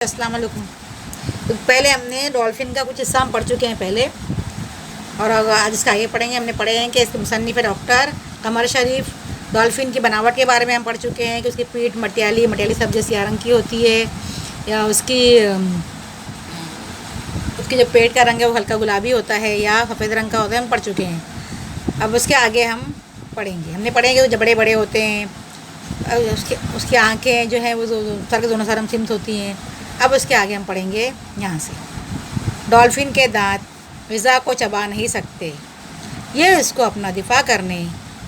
अस्सलाम वालेकुम। तो पहले हमने डॉल्फिन का कुछ हिस्सा हम पढ़ चुके हैं पहले, और आज इसका आगे पढ़ेंगे। हमने पढ़े हैं कि इसके मुसन्निफ़ है डॉक्टर कमर शरीफ। डॉल्फिन की बनावट के बारे में हम पढ़ चुके हैं कि उसकी पीठ मटियाली सब्ज़ सियाह रंग की होती है, या उसकी जो पेट का रंग है वो हल्का गुलाबी होता है या सफ़ेद रंग का होता है, हम पढ़ चुके हैं। अब उसके आगे हम पढ़ेंगे। हमने पढ़े कि वो जब बड़े बड़े होते हैं, उसकी आँखें जो हैं वो सर के दोनों तरफ सिमत होती हैं। अब उसके आगे हम पढ़ेंगे यहाँ से। डॉल्फिन के दांत ग़िज़ा को चबा नहीं सकते। ये इसको अपना दिफा करने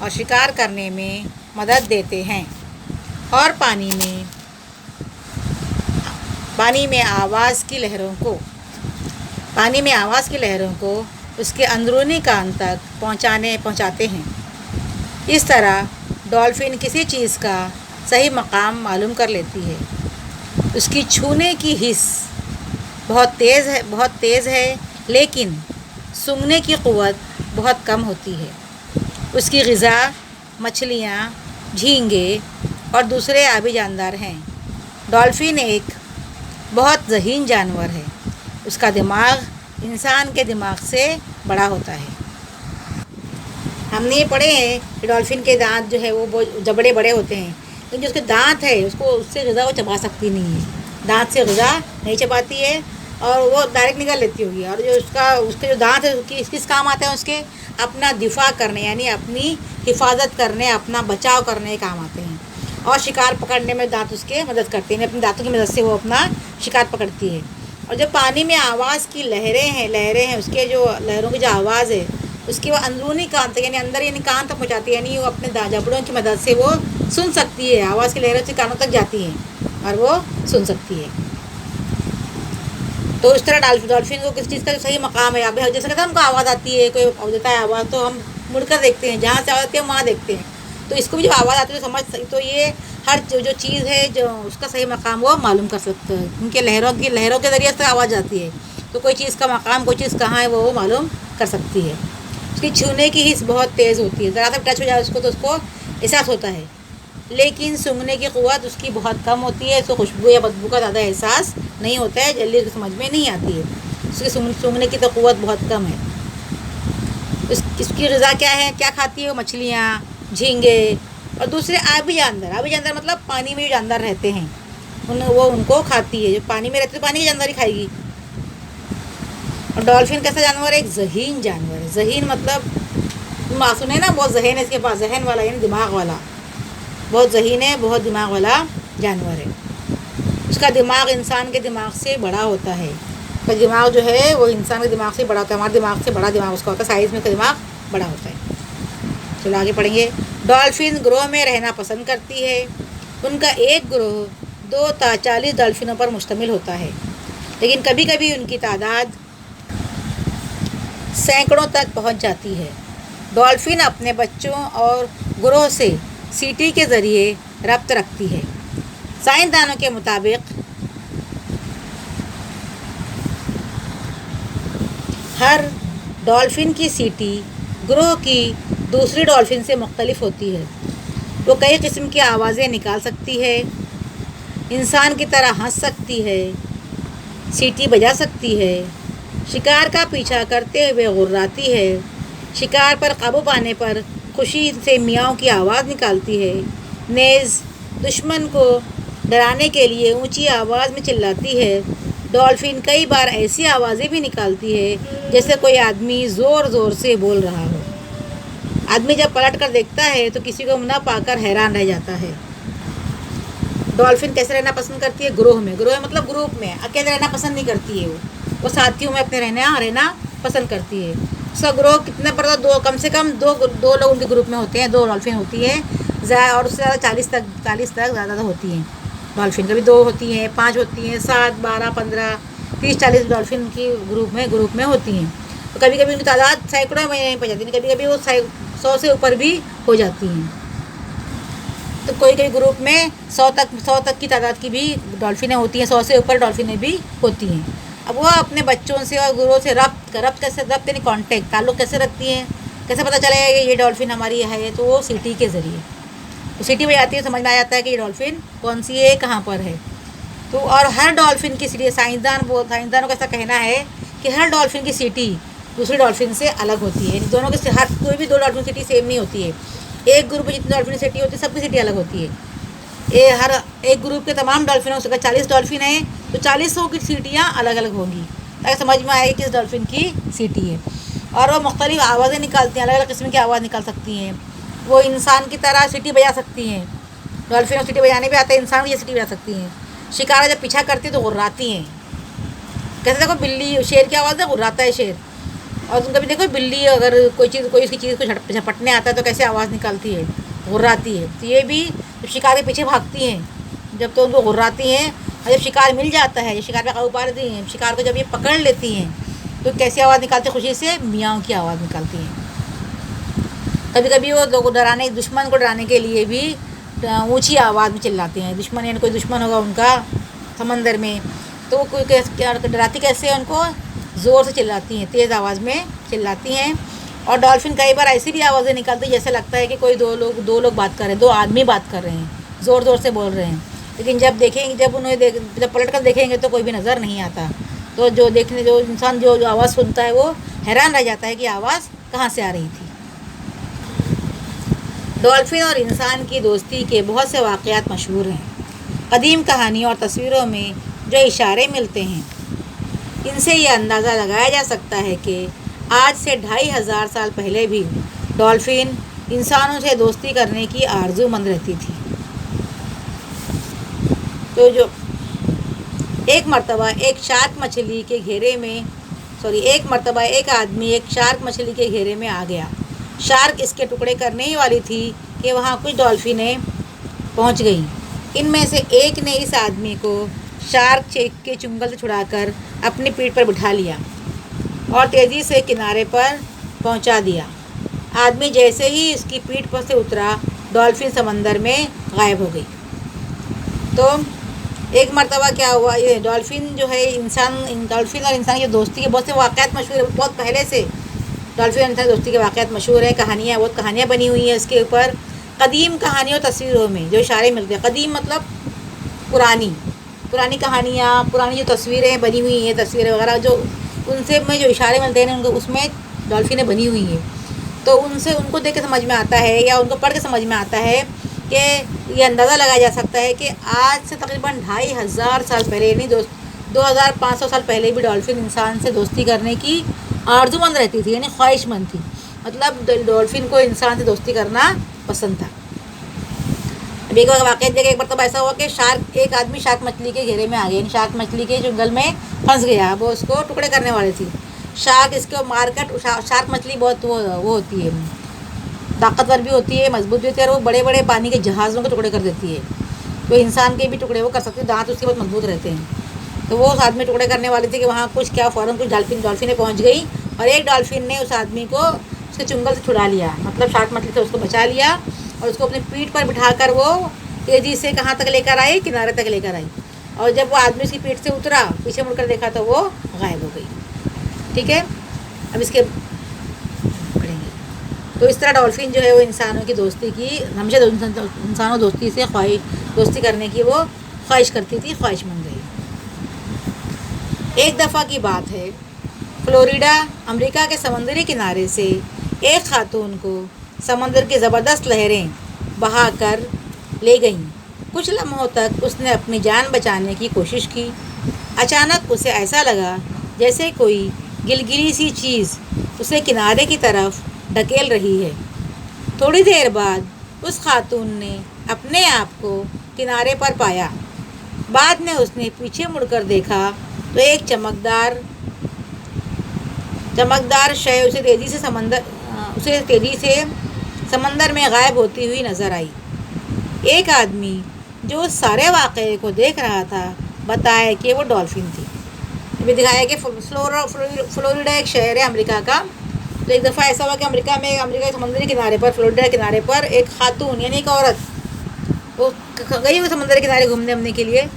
और शिकार करने में मदद देते हैं, और पानी में आवाज़ की लहरों को उसके अंदरूनी कान तक पहुँचाते हैं। इस तरह डॉल्फिन किसी चीज़ का सही मकाम मालूम कर लेती है। उसकी छूने की हिस्स बहुत तेज़ है, लेकिन सूंघने की क़ुव्वत बहुत कम होती है। उसकी ग़िज़ा मछलियाँ, झींगे और दूसरे आबी जानदार हैं। डॉल्फिन एक बहुत ज़हीन जानवर है। उसका दिमाग इंसान के दिमाग से बड़ा होता है। हमने ये पढ़े हैं कि डॉल्फिन के दांत जो है वो जब बड़े बड़े होते हैं, लेकिन जो उसके दांत है उससे ग़िज़ा वो चबा सकती नहीं है। दांत से ग़िज़ा नहीं चबाती है और वो डायरेक्ट निकाल लेती होगी। और जो उसके जो दांत है किस काम आते हैं, उसके अपना दिफा करने यानी अपनी हिफाजत करने, अपना बचाव करने के काम आते हैं। और शिकार पकड़ने में दांत उसके मदद करते हैं। अपने दांतों की मदद से वो अपना शिकार पकड़ती है। और जो पानी में आवाज़ की लहरें हैं, उसके जो लहरों की जो आवाज़ है उसकी वो अंदरूनी कान तक यानी कान तक पहुँचाती है। यानी वो अपने जबड़ों की मदद से वो सुन सकती है। आवाज़ की लहरें उसके कानों तक जाती हैं और वो सुन सकती है। तो इस तरह डॉल्फिन को किस चीज़ का जो सही मकाम है, अब जैसे कहते हैं हमको आवाज़ आती है, कोई देता है आवाज़ तो हम मुड़कर देखते हैं, जहाँ से आवाज़ आती है हम वहाँ देखते हैं। तो इसको भी जो आवाज़ आती है तो ये हर जो चीज़ है जो उसका सही मकाम वो मालूम कर सकता है, क्योंकि लहरों के ज़रिए से आवाज़ आती है। तो कोई चीज़ का मकाम, कोई चीज़ कहाँ है वो मालूम कर सकती है। उसकी छूने की हिस्स बहुत तेज़ होती है। ज़रा सा टच हो जाए उसको तो उसको एहसास होता है, लेकिन सूंघने की क़ुव्वत उसकी बहुत कम होती है। उसको खुशबू या बदबू का ज़्यादा एहसास नहीं होता है, जल्दी उसकी समझ में नहीं आती है। उसकी सूंघने की तो क़ुव्वत बहुत कम है। इसकी ग़िज़ा क्या है, क्या खाती है वो? मछलियाँ, झींगे और दूसरे आबी जानदार मतलब पानी में जो जानदार रहते हैं वो उनको खाती है। जो पानी में रहते तो पानी के जानवर ही खाएगी। और डॉल्फिन कैसा जानवर है? एक ज़हीन जानवर है। ज़हीन मतलब मासूम है ना, बहुत ज़हन है इसके पास, जहन वाला यानी दिमाग वाला, बहुत ज़हीन है, बहुत दिमाग वाला जानवर है। उसका दिमाग इंसान के दिमाग से बड़ा होता है। उसका दिमाग जो है वो इंसान के दिमाग से बड़ा होता है। हमारे दिमाग से बड़ा दिमाग उसका होता है, साइज़ में उसका दिमाग बड़ा होता है। चलो आगे पढ़ेंगे। डॉल्फिन ग्रोह में रहना पसंद करती है। उनका एक ग्रोह 2 से 40 डॉल्फिनों पर मुश्तमिल होता है, लेकिन कभी कभी उनकी तादाद सैकड़ों तक पहुंच जाती है। डॉल्फिन अपने बच्चों और ग्रोह से सीटी के ज़रिए रब्त रखती है। साइंसदानों के मुताबिक हर डॉल्फिन की सीटी ग्रोह की दूसरी डॉल्फिन से मुख्तलिफ होती है। वो कई किस्म की आवाज़ें निकाल सकती है, इंसान की तरह हंस सकती है, सीटी बजा सकती है, शिकार का पीछा करते हुए गुर्राती है, शिकार पर काबू पाने पर खुशी से मियाँव की आवाज़ निकालती है, नेज़ दुश्मन को डराने के लिए ऊंची आवाज़ में चिल्लाती है। डॉल्फिन कई बार ऐसी आवाज़ें भी निकालती है जैसे कोई आदमी ज़ोर ज़ोर से बोल रहा हो। आदमी जब पलट कर देखता है तो किसी को न पाकर हैरान रह जाता है। डॉल्फिन कैसे रहना पसंद करती है? ग्रोह में मतलब ग्रुप में, अकेले रहना पसंद नहीं करती है। वो साथियों में अपने रहना पसंद करती है। उसका ग्रोह कितना बड़ा? कम से कम दो लोग उनके ग्रुप में होते हैं, 2 डॉल्फिन होती है, और उससे ज़्यादा 40 तक ज़्यादा होती हैं डॉल्फिन। कभी 2 होती हैं, 5 होती हैं, 7, 12, 15, 30, 40 डॉल्फिन की ग्रुप में होती हैं। तो कभी कभी उनकी तादाद सैकड़ों में पहुँच जाती है, कभी कभी वो 100 से ऊपर भी हो जाती हैं। तो कोई ग्रुप में 100 तक की तादाद की भी डॉल्फिनें होती हैं, 100 से ऊपर डॉल्फिनें भी होती हैं। अब वो अपने बच्चों से और गुरुओं से रब्त यानी कांटेक्ट, ताल्लुक़ कैसे रखती हैं? कैसे पता चलेगा कि ये डॉल्फिन हमारी है? तो वो सीटी के ज़रिए, तो सीटी बजाती है, समझ में आ जाता है कि ये डॉल्फिन कौन सी है, कहाँ पर है। तो और हर डॉल्फिन की सीटी, साइंसदानों का ऐसा कहना है कि हर डॉल्फिन की सीटी दूसरी डॉल्फिन से अलग होती है। दोनों की हर कोई भी 2 डॉल्फिन की सीटी सेम नहीं होती है। एक ग्रुप में जितनी डॉल्फिन की सीटी होती है सबकी सीटी अलग होती है। ये हर एक ग्रुप के तमाम डॉल्फिनों से, अगर 40 डॉल्फिन है तो 40 की सीटियाँ अलग अलग होंगी, ताकि समझ में आए किस डॉल्फिन की सीटी है। और वो मुख्तलिफ आवाज़ें निकालती हैं, अलग अलग किस्म की आवाज़ निकाल सकती हैं। वो इंसान की तरह सीटी बजा सकती हैं। डॉल्फिन सीटी बजाने भी आता है, इंसान भी ये सीटी बजा सकती हैं। शिकार जब पीछा करती है तो गुर्राती हैं। कैसे देखो बिल्ली, शेर की आवाज़ है, गुर्राता है शेर। और तुम कभी देखो बिल्ली अगर कोई उसकी चीज़ को झपटने आता है तो कैसे आवाज़ निकालती है, गुर्राती है। तो ये भी जब शिकार के पीछे भागती हैं, जब तो उनको गुर्राती हैं। और जब शिकार मिल जाता है, जब शिकार पे काबू पा लेती हैं, शिकार को जब ये पकड़ लेती हैं तो कैसी आवाज़ निकालती है, खुशी से मियाँव की आवाज़ निकालती हैं। कभी कभी वो लोग डराने, दुश्मन को डराने के लिए भी ऊंची आवाज़ में चिल्लाते हैं। दुश्मन यानी कोई दुश्मन होगा उनका समंदर में, तो वो कोई क्या डराती कैसे है, उनको ज़ोर से चिल्लाती हैं, तेज़ आवाज़ में चिल्लाती हैं। और डॉल्फिन कई बार ऐसी भी आवाज़ें निकालती है जैसे लगता है कि कोई दो लोग बात कर रहे हैं, 2 आदमी बात कर रहे हैं, ज़ोर ज़ोर से बोल रहे हैं। लेकिन जब देखेंगे, जब पलट कर देखेंगे तो कोई भी नज़र नहीं आता। तो जो इंसान जो आवाज़ सुनता है वो हैरान रह जाता है कि आवाज़ कहाँ से आ रही थी। डॉल्फिन और इंसान की दोस्ती के बहुत से वाक़यात मशहूर हैं। कदीम कहानियों और तस्वीरों में जो इशारे मिलते हैं, इनसे ये अंदाज़ा लगाया जा सकता है कि आज से 2500 साल पहले भी डॉल्फिन इंसानों से दोस्ती करने की आरज़ूमंद रहती थी। तो जो एक मरतबा एक आदमी एक शार्क मछली के घेरे में आ गया। शार्क इसके टुकड़े करने ही वाली थी कि वहाँ कुछ डॉल्फिनें पहुँच गईं। इनमें से एक ने इस आदमी को शार्क के चुंगल से छुड़ाकर अपनी पीठ पर बिठा लिया और तेज़ी से किनारे पर पहुँचा दिया। आदमी जैसे ही इसकी पीठ पर से उतरा, डॉल्फिन समंदर में गायब हो गई। तो एक मरतबा क्या हुआ, ये डॉल्फिन और इंसान की दोस्ती के बहुत से वाक़यात मशहूर है। बहुत पहले से डॉल्फिन और इंसान की दोस्ती के वाक़यात मशहूर हैं। बहुत कहानियाँ बनी हुई हैं इसके ऊपर। कदीम कहानियों और तस्वीरों में जो इशारे मिलते हैं, कदीम मतलब पुरानी कहानियाँ, पुरानी जो तस्वीरें बनी हुई हैं, तस्वीरें वगैरह जो उनसे में जो इशारे मिलते हैं उनको, उसमें डॉल्फिनें बनी हुई हैं। तो उनको देख के समझ में आता है या उनको पढ़ के समझ में आता है कि ये अंदाज़ा लगाया जा सकता है कि आज से तकरीबन 2500 साल पहले, यानी 2500 साल पहले भी डॉल्फिन इंसान से दोस्ती करने की आरज़ूमंद रहती थी, यानी ख्वाहिशमंद थी। मतलब डॉल्फिन को इंसान से दोस्ती करना पसंद था। अब एक वाक़या देखिए, एक मरतबा ऐसा हुआ कि एक आदमी शार्क मछली के घेरे में आ गया, शार्क मछली के जंगल में फंस गया। वो उसको टुकड़े करने वाली थी। शार्क इसको मारकर, शार्क मछली बहुत वो होती है, ताकतवर भी होती है, मजबूत भी होती है, और वो बड़े बड़े पानी के जहाज़ों के टुकड़े कर देती है। तो इंसान के भी टुकड़े वो कर सकती है, दांत उसके बहुत मजबूत रहते हैं। तो वो उस आदमी टुकड़े करने वाली थी कि वहाँ फ़ौरन कुछ डॉल्फिनें पहुँच गई और एक डॉल्फिन ने उस आदमी को उसके चुंगल से छुड़ा लिया, मतलब शार्क मछली से उसको बचा लिया और उसको अपनी पीठ पर बिठाकर वो तेज़ी से कहाँ तक लेकर आई, किनारे तक लेकर आई। और जब वो आदमी उसकी पीठ से उतरा, पीछे मुड़कर देखा तो वो गायब हो गई। ठीक है, अब इसके पढ़ेंगे। तो इस तरह डॉल्फिन जो है वो इंसानों की दोस्ती की, हमेशा इंसानों दोस्ती से दोस्ती करने की वो ख्वाहिश करती थी, ख्वाहिशमंद रही। एक दफ़ा की बात है, फ्लोरिडा अमेरिका के समुद्री किनारे से एक खातून को समंदर की ज़बरदस्त लहरें बहा कर ले गईं। कुछ लम्हों तक उसने अपनी जान बचाने की कोशिश की। अचानक उसे ऐसा लगा जैसे कोई गिलगिली सी चीज़ उसे किनारे की तरफ ढकेल रही है। थोड़ी देर बाद उस खातून ने अपने आप को किनारे पर पाया। बाद में उसने पीछे मुड़कर देखा तो एक चमकदार शय उसे तेज़ी से समंदर में गायब होती हुई नज़र आई। एक आदमी जो सारे वाक़े को देख रहा था बताया कि वो डॉल्फिन थी। अभी दिखाया कि फ्लोरिडा एक शहर है अमेरिका का। तो एक दफ़ा ऐसा हुआ कि अमेरिका के समुद्री किनारे पर, फ्लोरिडा किनारे पर एक खातून यानी एक औरत वो गई हुई समुद्र के किनारे घूमने के लिए।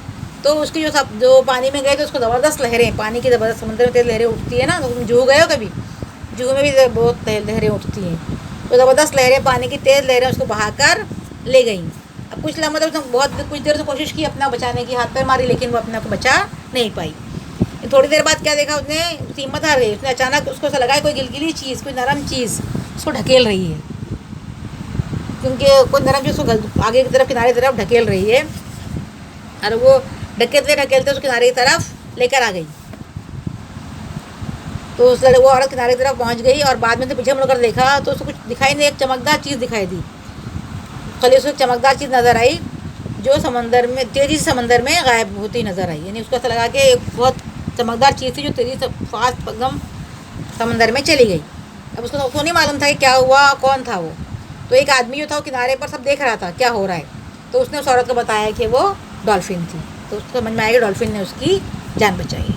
तो उसकी जो पानी में गए तो उसको ज़बरदस्त लहरें, पानी की ज़बरदस्त, समुद्र में तेज़ लहरें उठती है ना। तो तुम जूहू गए हो कभी? जूहू में भी बहुत लहरें उठती हैं। तो ज़बरदस्त लहरें, पानी की तेज़ लहरें उसको बहाकर ले गईं। अब कुछ लम्हा तक उसने बहुत कुछ देर से कोशिश की अपना बचाने की, हाथ पैर मारी, लेकिन वो अपने को बचा नहीं पाई। थोड़ी देर बाद क्या देखा उसने, हिम्मत हार गई। उसने अचानक उसको ऐसा लगा कोई गिलगिली चीज़, कोई नरम चीज़ उसको ढकेल रही है, क्योंकि कोई नरम चीज़ उसको आगे की तरफ, किनारे की तरफ ढकेल रही है। और वो ढकेलते ढकेलते उस किनारे की तरफ लेकर आ गई। तो उस वो औरत किनारे की तरफ पहुंच गई और बाद में से पीछे मुड़कर देखा तो उसको कुछ दिखाई नहीं, एक चमकदार चीज़ दिखाई दी। खाली उसको चमकदार चीज़ नज़र आई जो समंदर में तेज़ी से समंदर में गायब होती नज़र आई। यानी उसको ऐसा लगा कि एक बहुत चमकदार चीज़ थी जो तेज़ी से फास्ट एकदम समंदर में चली गई। अब उसको नहीं मालूम था कि क्या हुआ, कौन था वो। तो एक आदमी जो था वो किनारे पर सब देख रहा था क्या हो रहा है। तो उसने उस औरत को बताया कि वो डॉल्फिन थी। तो उसको समझ में आया कि डॉल्फिन ने उसकी जान बचाई।